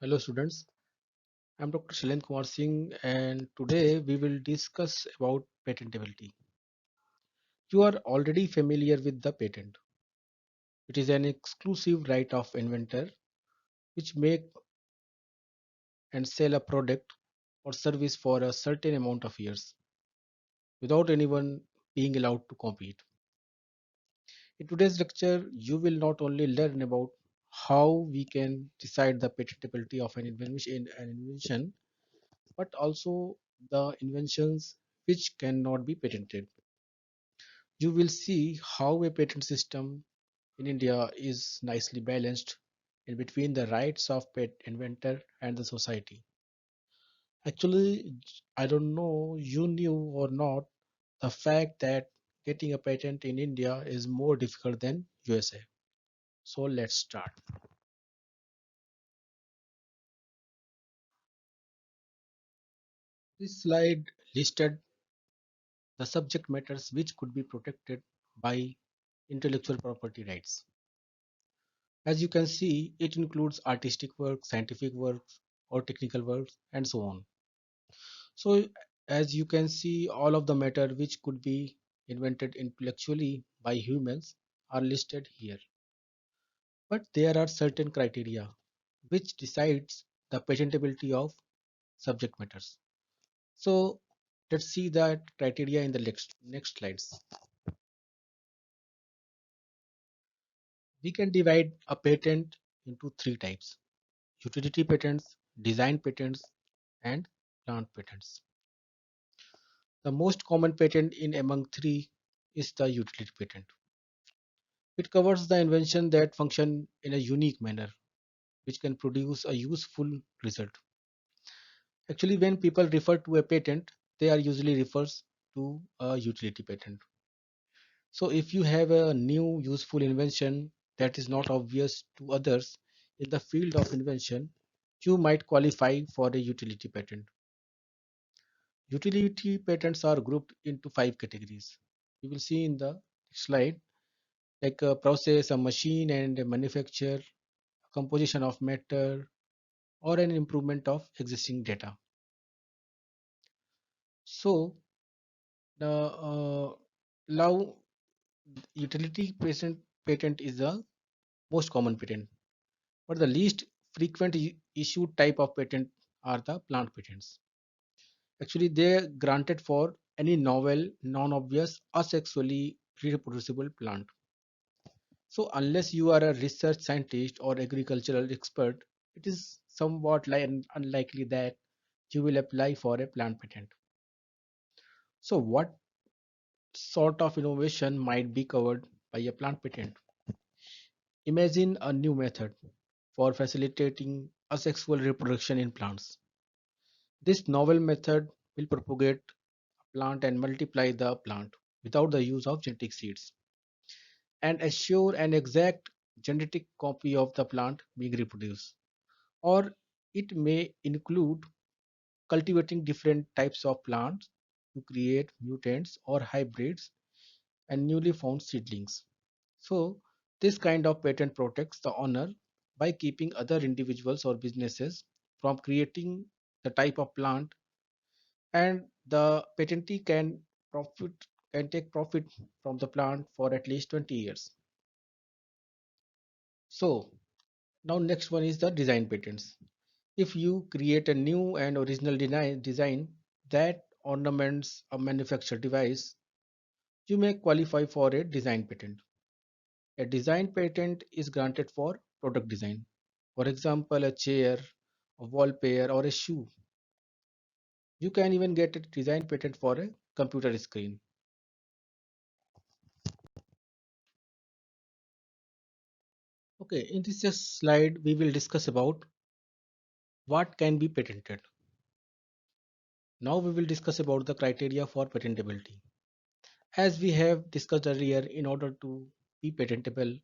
Hello students, I'm Dr. Shailendra Kumar Singh and today we will discuss about patentability. You are already familiar with the patent. It is an exclusive right of inventor which make and sell a product or service for a certain amount of years without anyone being allowed to compete. In today's lecture, you will not only learn about how we can decide the patentability of an invention, but also the inventions which cannot be patented. You will see how a patent system in India is nicely balanced in between the rights of pet inventor and the society. Actually, I don't know you knew or not the fact that getting a patent in India is more difficult than USA. So let's start. This slide listed the subject matters which could be protected by intellectual property rights. As you can see, it includes artistic work, scientific works, or technical works, and so on. So, as you can see, all of the matter which could be invented intellectually by humans are listed here. But there are certain criteria which decides the patentability of subject matters. So, let's see that criteria in the next slides. We can divide a patent into three types: utility patents, design patents, and plant patents. The most common patent in among three is the utility patent. It covers the invention that function in a unique manner, which can produce a useful result. Actually, when people refer to a patent, they are usually refers to a utility patent. So if you have a new useful invention that is not obvious to others in the field of invention, you might qualify for a utility patent. Utility patents are grouped into five categories. You will see in the slide, like a process, a machine and a manufacture, a composition of matter, or an improvement of existing data. So the now utility patent is the most common patent, but the least frequent issued type of patent are the plant patents. Actually, they are granted for any novel, non-obvious, asexually reproducible plant. So unless you are a research scientist or agricultural expert, it is somewhat unlikely that you will apply for a plant patent. So what sort of innovation might be covered by a plant patent? Imagine a new method for facilitating asexual reproduction in plants. This novel method will propagate a plant and multiply the plant without the use of genetic seeds and assure an exact genetic copy of the plant being reproduced. Or it may include cultivating different types of plants to create mutants or hybrids and newly found seedlings. So, this kind of patent protects the owner by keeping other individuals or businesses from creating the type of plant, and the patentee profit can take profit from the plant for at least 20 years. So, now next one is the design patents. If you create a new and original design that ornaments a manufactured device, you may qualify for a design patent. A design patent is granted for product design. For example, a chair, a wall pair, or a shoe. You can even get a design patent for a computer screen. Okay, in this slide, we will discuss about what can be patented. Now we will discuss about the criteria for patentability. As we have discussed earlier, in order to be patentable,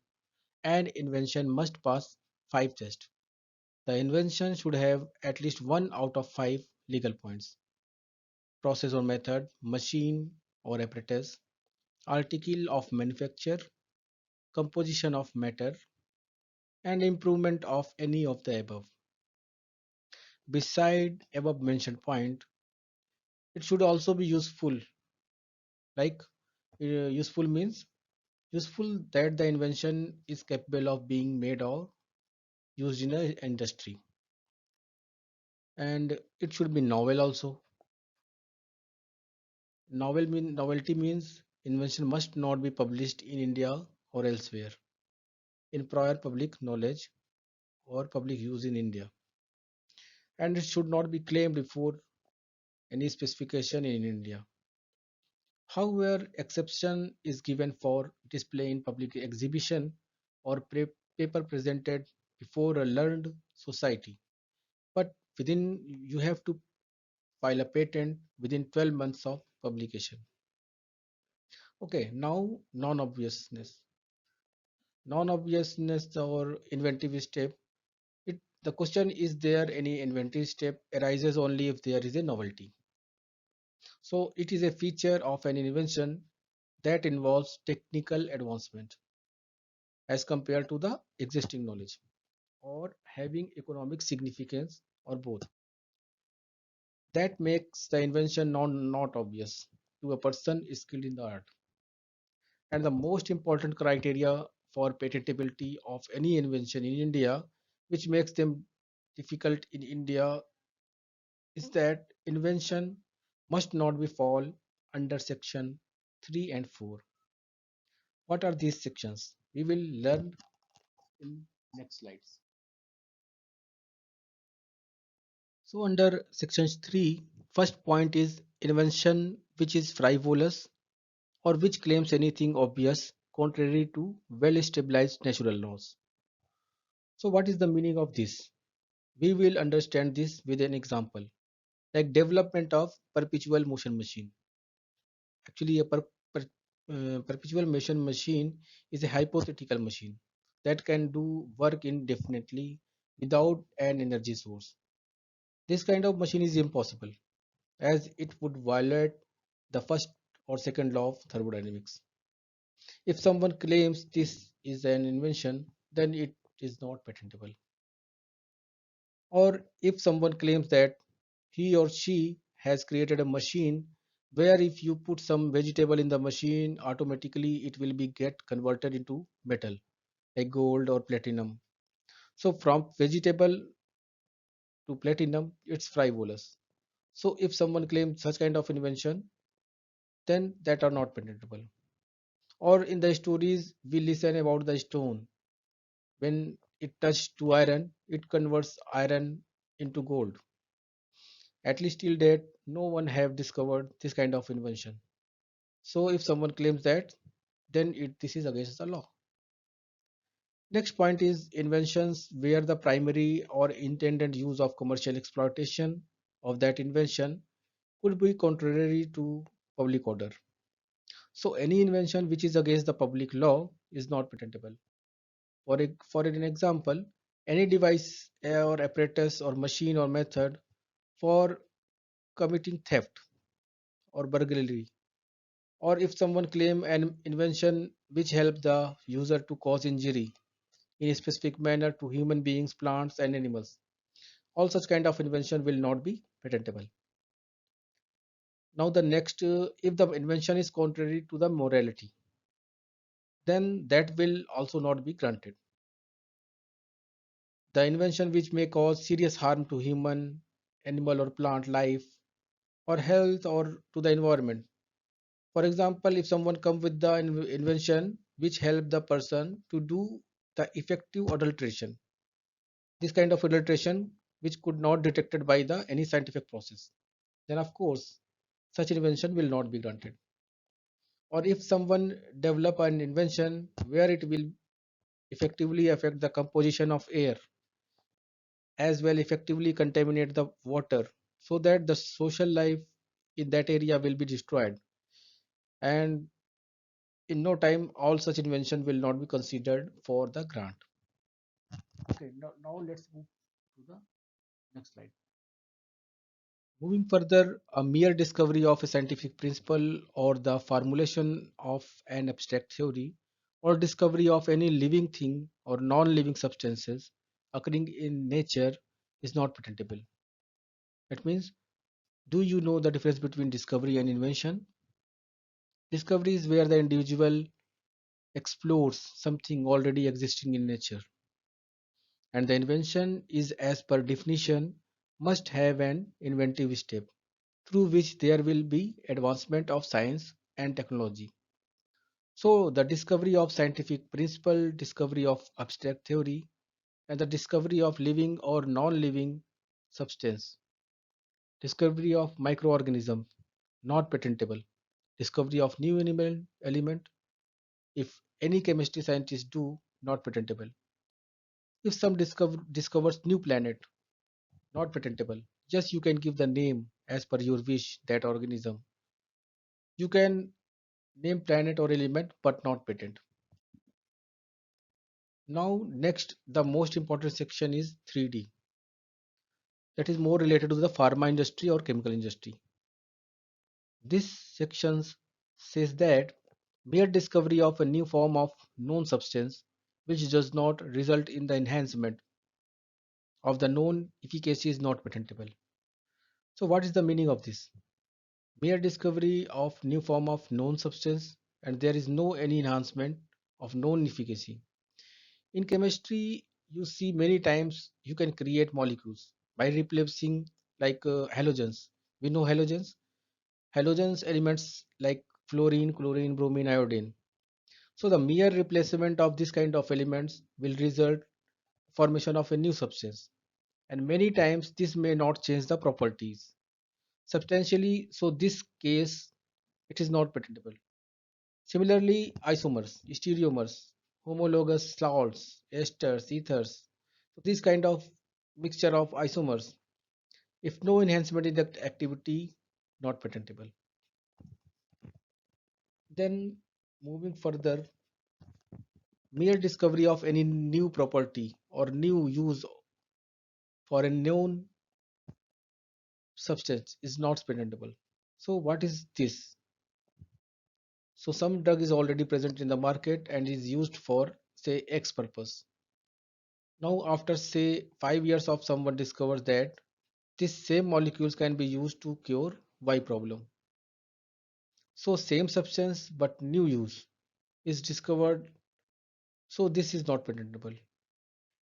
an invention must pass five tests. The invention should have at least one out of five legal points: process or method, machine or apparatus, article of manufacture, composition of matter, and improvement of any of the above. Beside above mentioned point, it should also be useful. Like useful means useful that the invention is capable of being made or used in a industry, and it should be novel also. Novelty means invention must not be published in India or elsewhere in prior public knowledge or public use in India, and it should not be claimed before any specification in India. However, exception is given for display in public exhibition or paper presented before a learned society. But within you have to file a patent within 12 months of publication. Okay, now non-obviousness. Non-obviousness or inventive step. The question is there any inventive step arises only if there is a novelty. So it is a feature of an invention that involves technical advancement as compared to the existing knowledge or having economic significance or both. That makes the invention not obvious to a person skilled in the art. And the most important criteria for patentability of any invention in India, which makes them difficult in India, is that invention must not be fall under section 3 and 4. What are these sections? We will learn in next slides. So under section 3, first point is invention which is frivolous or which claims anything obvious contrary to well established natural laws. So what is the meaning of this? We will understand this with an example like development of perpetual motion machine. Actually, perpetual motion machine is a hypothetical machine that can do work indefinitely without an energy source. This kind of machine is impossible as it would violate the first or second law of thermodynamics. If someone claims this is an invention, then it is not patentable. Or if someone claims that he or she has created a machine where if you put some vegetable in the machine, automatically it will be get converted into metal like gold or platinum. So from vegetable to platinum, it's frivolous. So if someone claims such kind of invention, then that are not patentable. Or in the stories, we listen about the stone. When it touched to iron, it converts iron into gold. At least till date, no one have discovered this kind of invention. So if someone claims that, then this is against the law. Next point is inventions where the primary or intended use of commercial exploitation of that invention could be contrary to public order. So any invention which is against the public law is not patentable. For an example, any device or apparatus or machine or method for committing theft or burglary, or if someone claim an invention which help the user to cause injury in a specific manner to human beings, plants and animals, all such kind of invention will not be patentable. Now the next, if the invention is contrary to the morality, then that will also not be granted. The invention which may cause serious harm to human, animal or plant life or health or to the environment. For example, if someone come with the invention which help the person to do the effective adulteration, this kind of adulteration which could not detected by the any scientific process, then of course such invention will not be granted. Or if someone develop an invention where it will effectively affect the composition of air as well effectively contaminate the water so that the social life in that area will be destroyed, and in no time all such invention will not be considered for the grant. Okay, now let's move to the next slide. Moving further, a mere discovery of a scientific principle or the formulation of an abstract theory or discovery of any living thing or non-living substances occurring in nature is not patentable. That means, do you know the difference between discovery and invention? Discovery is where the individual explores something already existing in nature, and the invention is, as per definition, must have an inventive step through which there will be advancement of science and technology. So, the discovery of scientific principle, discovery of abstract theory, and the discovery of living or non living substance, discovery of microorganism, not patentable, discovery of new element, if any chemistry scientists do, not patentable. If some discovers new planet, not patentable. Just you can give the name as per your wish that organism. You can name planet or element but not patent. Now next the most important section is 3D, that is more related to the pharma industry or chemical industry. This section says that mere discovery of a new form of known substance which does not result in the enhancement of the known efficacy is not patentable. So what is the meaning of this? Mere discovery of new form of known substance and there is no any enhancement of known efficacy. In chemistry, you see many times you can create molecules by replacing like halogens. We know halogens. Halogens elements like fluorine, chlorine, bromine, iodine. So the mere replacement of this kind of elements will result formation of a new substance. And many times this may not change the properties substantially. So this case it is not patentable. Similarly, isomers, stereomers, homologous salts, esters, ethers. So this kind of mixture of isomers, if no enhancement in the activity, not patentable. Then moving further, mere discovery of any new property or new use for a known substance is not patentable. So what is this? So some drug is already present in the market and is used for say X purpose. Now after say 5 years of someone discovers that these same molecules can be used to cure Y problem. So same substance but new use is discovered. So this is not patentable.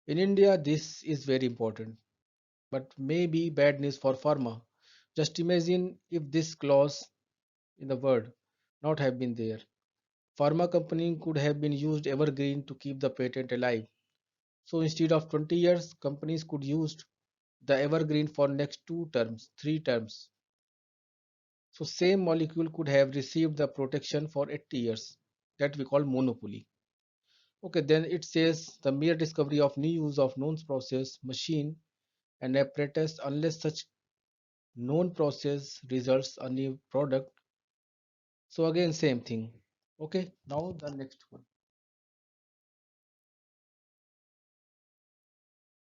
In India, this is very important, but maybe bad news for pharma. Just imagine if this clause in the word not have been there. Pharma company could have been used evergreen to keep the patent alive. So instead of 20 years, companies could use the evergreen for next 2 terms, 3 terms. So same molecule could have received the protection for 80 years that we call monopoly. Okay, then it says the mere discovery of new use of known process, machine and apparatus unless such known process results a new product. So again same thing. Okay, now the next one.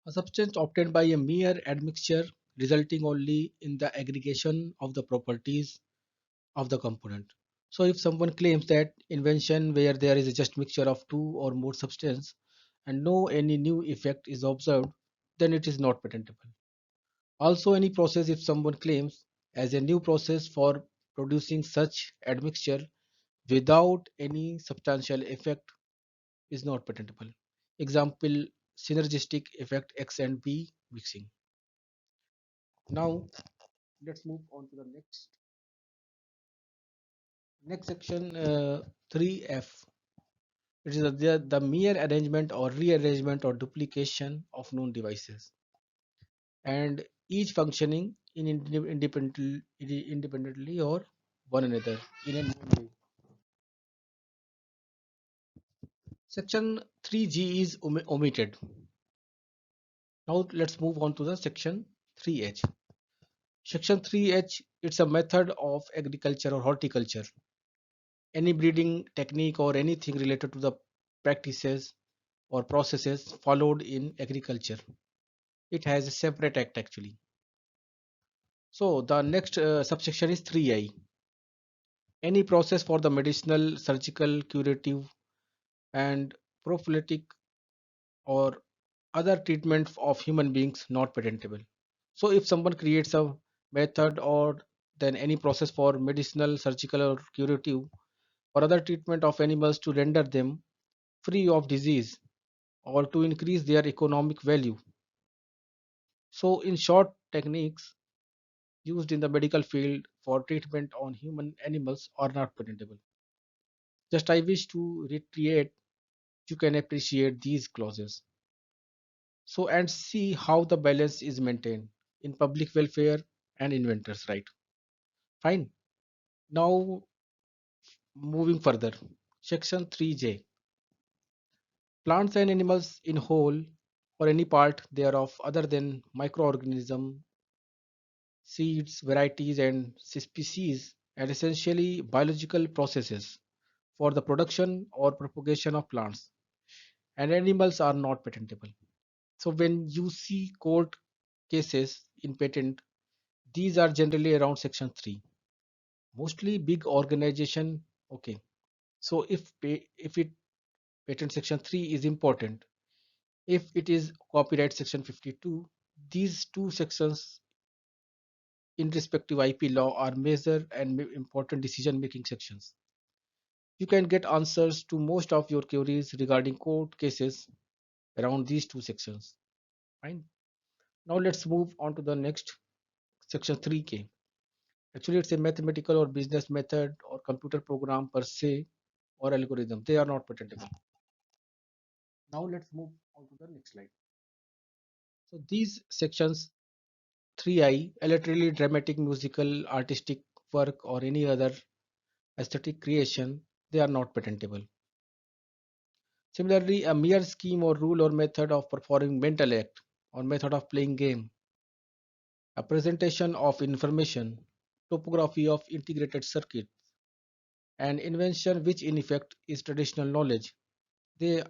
A substance obtained by a mere admixture resulting only in the aggregation of the properties of the component. So if someone claims that invention where there is a just mixture of two or more substance and no any new effect is observed, then it is not patentable. Also any process if someone claims as a new process for producing such admixture without any substantial effect is not patentable. Example synergistic effect X and B mixing. Now let's move on to the next section 3F. It is the mere arrangement or rearrangement or duplication of known devices and each functioning independently or one another in a known way. Section 3G is omitted. Now let's move on to the section 3H. Section 3H it's a method of agriculture or horticulture. Any breeding technique or anything related to the practices or processes followed in agriculture. It has a separate act actually. So the next subsection is 3I. Any process for the medicinal, surgical, curative, and prophylactic or other treatment of human beings not patentable. So if someone creates a method or than any process for medicinal, surgical, or curative or other treatment of animals to render them free of disease or to increase their economic value. So, in short, techniques used in the medical field for treatment on human animals are not patentable. Just I wish to reiterate you can appreciate these clauses. So and see how the balance is maintained in public welfare and inventors right. Fine. Now moving further. Section 3J. Plants and animals in whole or any part thereof other than microorganism, seeds, varieties and species and essentially biological processes for the production or propagation of plants and animals are not patentable. So when you see court cases in patent, these are generally around section 3. Mostly big organization. Okay. So if it patent section 3 is important, if it is copyright section 52, these two sections in respective IP law are major and important decision making sections. You can get answers to most of your queries regarding court cases around these two sections. Fine. Now let's move on to the next section 3K. Actually, it's a mathematical or business method or computer program per se or algorithm. They are not patentable. Now let's move on to the next slide. So these sections 3I, literally dramatic, musical, artistic work or any other aesthetic creation, they are not patentable. Similarly, a mere scheme or rule or method of performing mental act or method of playing game, a presentation of information, topography of integrated circuit, an invention which in effect is traditional knowledge. They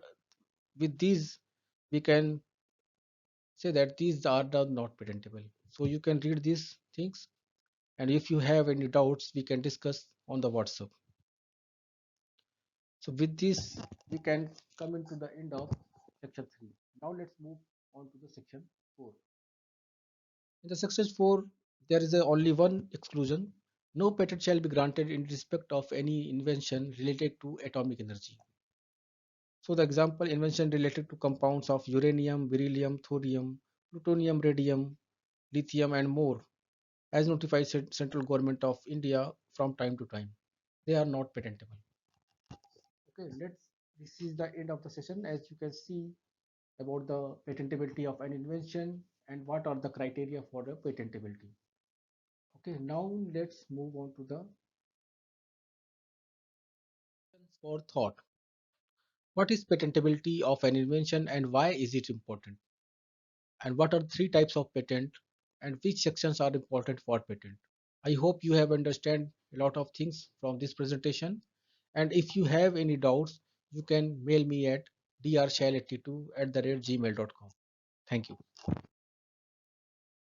with these we can say that these are not patentable. So you can read these things and if you have any doubts we can discuss on the WhatsApp. So with this we can come into the end of section 3. Now let's move on to the section 4. In the section 4 there is only one exclusion. No patent shall be granted in respect of any invention related to atomic energy. So the example invention related to compounds of uranium, beryllium, thorium, plutonium, radium, lithium and more as notified central government of India from time to time. They are not patentable. Okay, this is the end of the session. As you can see about the patentability of an invention and what are the criteria for the patentability. Okay, now let's move on to the for thought. What is patentability of an invention and why is it important? And what are three types of patent and which sections are important for patent? I hope you have understand a lot of things from this presentation. And if you have any doubts, you can mail me at drshail82@gmail.com. Thank you.